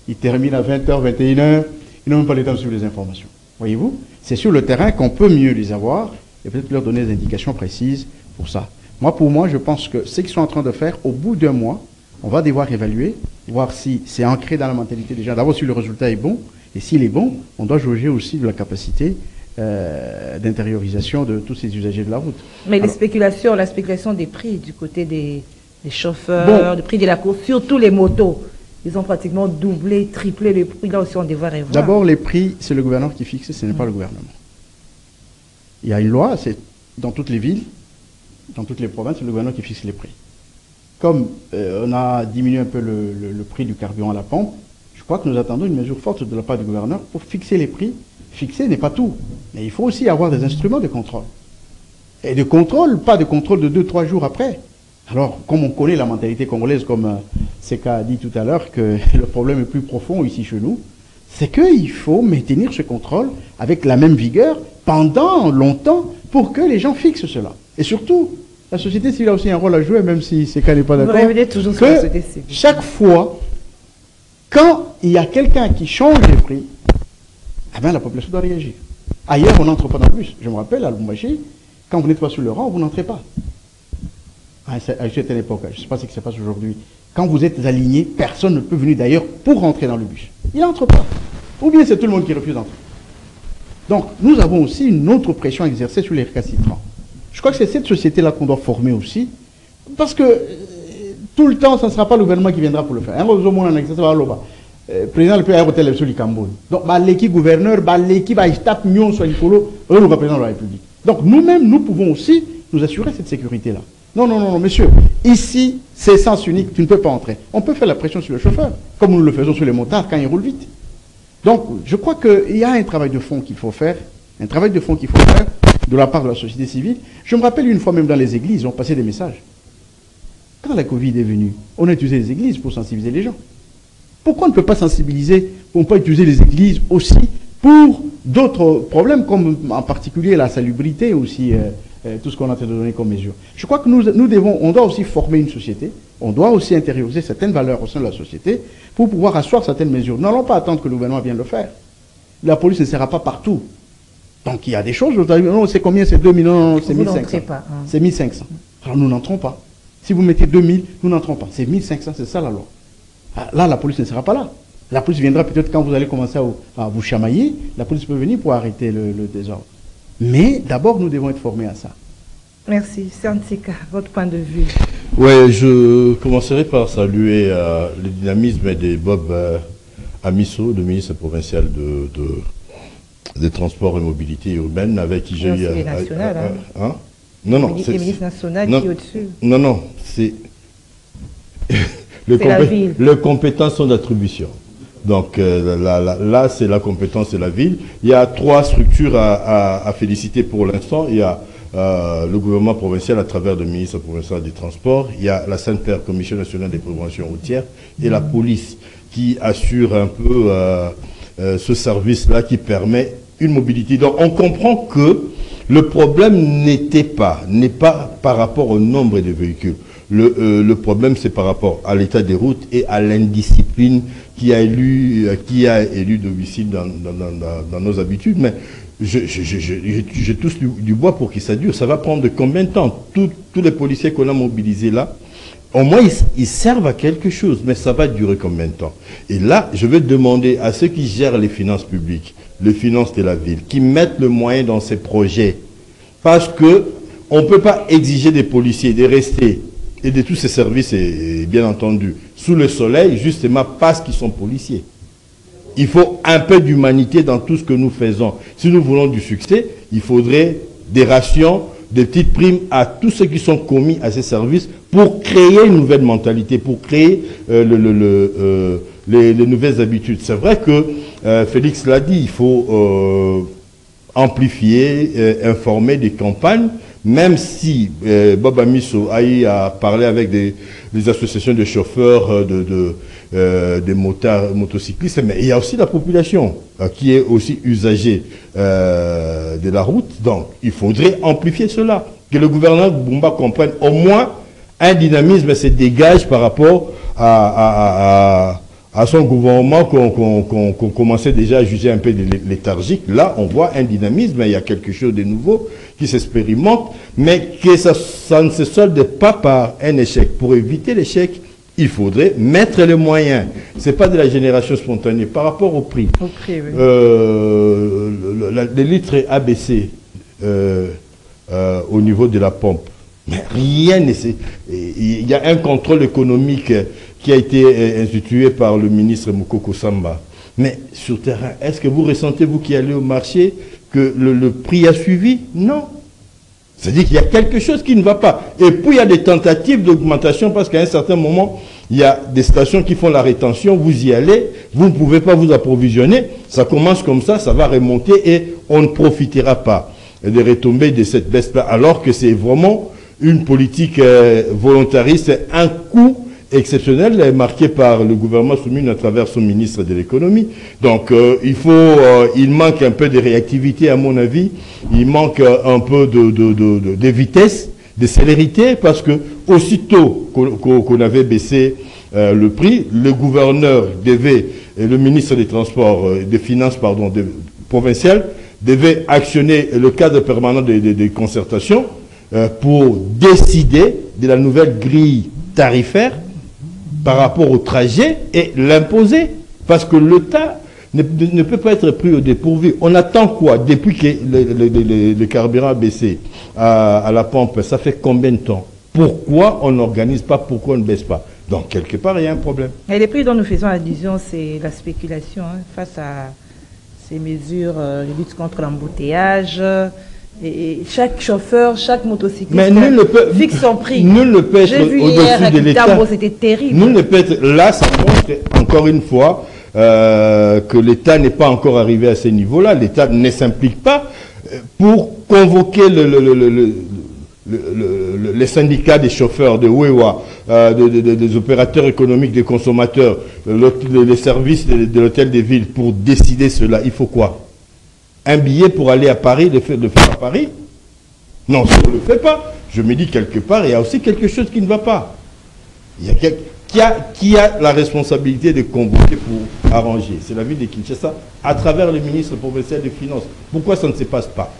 C: ils terminent à 20h, 21h, ils n'ont même pas le temps de suivre les informations. Voyez-vous? C'est sur le terrain qu'on peut mieux les avoir et peut-être leur donner des indications précises pour ça. Pour moi, je pense que ce qu'ils sont en train de faire, au bout d'1 mois, on va devoir évaluer, voir si c'est ancré dans la mentalité des gens. D'abord, si le résultat est bon, et s'il est bon, on doit jauger aussi de la capacité d'intériorisation de tous ces usagers de la route.
A: Mais la spéculation des prix du côté des chauffeurs, le prix de la course, surtout les motos, ils ont pratiquement doublé, triplé les prix. Là aussi, on devrait revoir.
C: D'abord, les prix, c'est le gouvernement qui fixe, ce n'est pas le gouvernement. Il y a une loi, c'est dans toutes les villes, dans toutes les provinces, c'est le gouvernement qui fixe les prix. Comme on a diminué un peu le prix du carburant à la pompe, je crois que nous attendons une mesure forte de la part du gouverneur pour fixer les prix. Fixer n'est pas tout, mais il faut aussi avoir des instruments de contrôle. Et de contrôle, pas de contrôle de 2-3 jours après. Alors, comme on connaît la mentalité congolaise, comme Seka a dit tout à l'heure, que le problème est plus profond ici chez nous, c'est qu'il faut maintenir ce contrôle avec la même vigueur pendant longtemps pour que les gens fixent cela. Et surtout, la société civile a aussi un rôle à jouer, même si Seka n'est pas d'accord.
A: Vous revenez toujours sur la société civile.
C: Chaque fois, quand il y a quelqu'un qui change les prix, eh bien, la population doit réagir. Ailleurs, on n'entre pas dans le bus. Je me rappelle, à Lubumbashi, quand vous n'êtes pas sur le rang, vous n'entrez pas. À une certaine époque, je ne sais pas ce qui se passe aujourd'hui. Quand vous êtes aligné, personne ne peut venir d'ailleurs pour rentrer dans le bus. Il n'entre pas. Ou bien c'est tout le monde qui refuse d'entrer. Donc, nous avons aussi une autre pression exercée sur les récalcitrants. Je crois que c'est cette société-là qu'on doit former aussi, parce que tout le temps, ce ne sera pas le gouvernement qui viendra pour le faire. Président le pays hôtel sur le Cambodge. Donc, l'équipe gouverneur, l'équipe va taper mion sur le président de la République. Donc, nous-mêmes, nous pouvons aussi nous assurer cette sécurité-là. Non, monsieur. Ici, c'est sens unique, tu ne peux pas entrer. On peut faire la pression sur le chauffeur, comme nous le faisons sur les motards quand ils roulent vite. Donc, je crois qu'il y a un travail de fond qu'il faut faire, de la part de la société civile. Je me rappelle une fois même dans les églises, on passait des messages. Quand la Covid est venue, on a utilisé les églises pour sensibiliser les gens. Pourquoi on ne peut pas sensibiliser, on ne peut pas utiliser les églises aussi pour d'autres problèmes, comme en particulier la salubrité aussi, tout ce qu'on a de donner comme mesure. Je crois que on doit aussi former une société, on doit aussi intérioriser certaines valeurs au sein de la société pour pouvoir asseoir certaines mesures. Nous n'allons pas attendre que le gouvernement vienne le faire. La police ne sera pas partout. Donc il y a des choses, non, c'est combien, c'est 2000, non, c'est 1500. C'est 1500. Alors nous n'entrons pas. Si vous mettez 2000, nous n'entrons pas. C'est 1500, c'est ça la loi. Là, la police ne sera pas là. La police viendra peut-être quand vous allez commencer à vous chamailler. La police peut venir pour arrêter le désordre. Mais d'abord, nous devons être formés à ça.
A: Merci. Santika, votre point de vue.
B: Oui, je commencerai par saluer le dynamisme de Bob Amisso, le ministre provincial des Transports et Mobilité urbaine, avec qui j'ai eu...
A: C'est national, hein?
B: Non,
A: c'est le ministre national qui est au-dessus.
B: Non, c'est... Les compétences sont d'attribution. Donc là, c'est la compétence de la ville. Il y a 3 structures à féliciter pour l'instant. Il y a le gouvernement provincial à travers le ministre provincial des Transports. Il y a la CNPR, Commission nationale des préventions routières, et la police qui assure un peu ce service-là qui permet une mobilité. Donc on comprend que le problème n'est pas par rapport au nombre de véhicules. Le problème, c'est par rapport à l'état des routes et à l'indiscipline qui a élu domicile dans nos habitudes. Mais je touche du bois pour que ça dure. Ça va prendre combien de temps? Tous les policiers qu'on a mobilisés là, au moins ils servent à quelque chose, mais ça va durer combien de temps? Et là, je vais demander à ceux qui gèrent les finances publiques, les finances de la ville, qui mettent le moyen dans ces projets. Parce que on ne peut pas exiger des policiers de rester et de tous ces services, et bien entendu, sous le soleil, justement parce qu'ils sont policiers. Il faut un peu d'humanité dans tout ce que nous faisons. Si nous voulons du succès, il faudrait des rations, des petites primes à tous ceux qui sont commis à ces services pour créer une nouvelle mentalité, pour créer les nouvelles habitudes. C'est vrai que Félix l'a dit, il faut amplifier, informer des campagnes, même si Bob Amiso a parlé avec des associations de chauffeurs, des motocyclistes, mais il y a aussi la population qui est aussi usagée de la route. Donc, il faudrait amplifier cela. Que le gouvernement Bumba comprenne au moins un dynamisme se dégage par rapport à son gouvernement qu'on commençait déjà à juger un peu léthargique. Là, on voit un dynamisme, il y a quelque chose de nouveau qui s'expérimente, mais que ça ne se solde pas par un échec. Pour éviter l'échec, il faudrait mettre les moyens. Ce n'est pas de la génération spontanée. Par rapport au prix,
A: oui.
B: Les litres ABC au niveau de la pompe, mais rien n'est... Il y a un contrôle économique qui a été institué par le ministre Mukoko Samba. Mais sur terrain, est-ce que vous ressentez, vous qui allez au marché, que le prix a suivi? Non. C'est-à-dire qu'il y a quelque chose qui ne va pas. Et puis il y a des tentatives d'augmentation parce qu'à un certain moment, il y a des stations qui font la rétention, vous y allez, vous ne pouvez pas vous approvisionner, ça commence comme ça va remonter et on ne profitera pas des retombées de cette baisse-là, alors que c'est vraiment une politique volontariste, un coût exceptionnel marqué par le gouvernement Soumoun à travers son ministre de l'économie. Donc il manque un peu de réactivité à mon avis, il manque un peu de vitesse, de célérité, parce que aussitôt qu'on avait baissé le prix, le gouverneur devait, et le ministre des Transports, des Finances provincial devait actionner le cadre permanent des concertations pour décider de la nouvelle grille tarifaire par rapport au trajet et l'imposer. Parce que l'État ne peut pas être pris au dépourvu. On attend quoi? Depuis que le carburant a baissé à la pompe, ça fait combien de temps? Pourquoi on n'organise pas? Pourquoi on ne baisse pas? Donc, quelque part, il y a un problème.
A: Et les prix dont nous faisons allusion, c'est la spéculation face à ces mesures de lutte contre l'embouteillage. Et chaque chauffeur, chaque motocycliste fixe son prix.
B: Nul ne peut être au-dessus de l'État.
A: C'était terrible.
B: Nul ne peut être... Là, ça montre encore une fois que l'État n'est pas encore arrivé à ce niveau-là. L'État ne s'implique pas pour convoquer les syndicats des chauffeurs, de WEWA, des opérateurs économiques, des consommateurs, les services de l'hôtel des villes pour décider cela. Il faut quoi? Un billet pour aller à Paris, le faire à Paris? Non, si on ne le fait pas, je me dis quelque part, il y a aussi quelque chose qui ne va pas. Qui a la responsabilité de convoquer pour arranger? C'est la ville de Kinshasa, à travers le ministre provincial des Finances. Pourquoi ça ne se passe pas?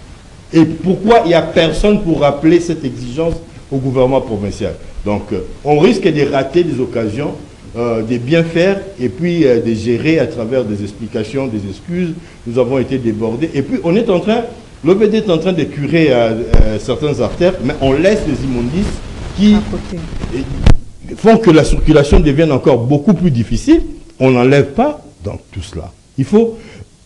B: Et pourquoi il n'y a personne pour rappeler cette exigence au gouvernement provincial? Donc, on risque de rater des occasions, de bien faire, et puis de gérer à travers des explications, des excuses. Nous avons été débordés. Et puis, on est en train, l'OBD est en train de curer certaines artères, mais on laisse les immondices qui font que la circulation devienne encore beaucoup plus difficile. On n'enlève pas donc tout cela. Il faut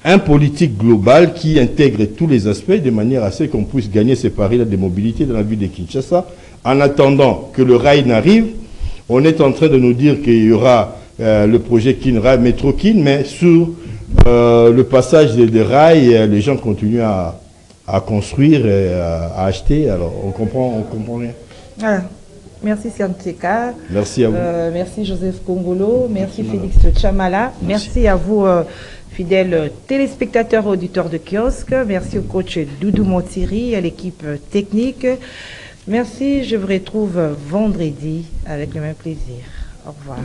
B: un politique global qui intègre tous les aspects de manière à ce qu'on puisse gagner ces paris-là de mobilité dans la ville de Kinshasa. En attendant que le rail n'arrive, on est en train de nous dire qu'il y aura le projet Kinrail, métro Kin, mais sur le passage des rails, les gens continuent à construire et à acheter. Alors on comprend rien.
A: Voilà. Merci Sianteka.
B: Merci à vous.
A: Merci Joseph Kongolo. Merci Félix Chamala. Merci à vous, fidèles téléspectateurs, auditeurs de kiosque. Merci au coach Doudou Montiri, à l'équipe technique. Merci, je vous retrouve vendredi avec le même plaisir. Au revoir.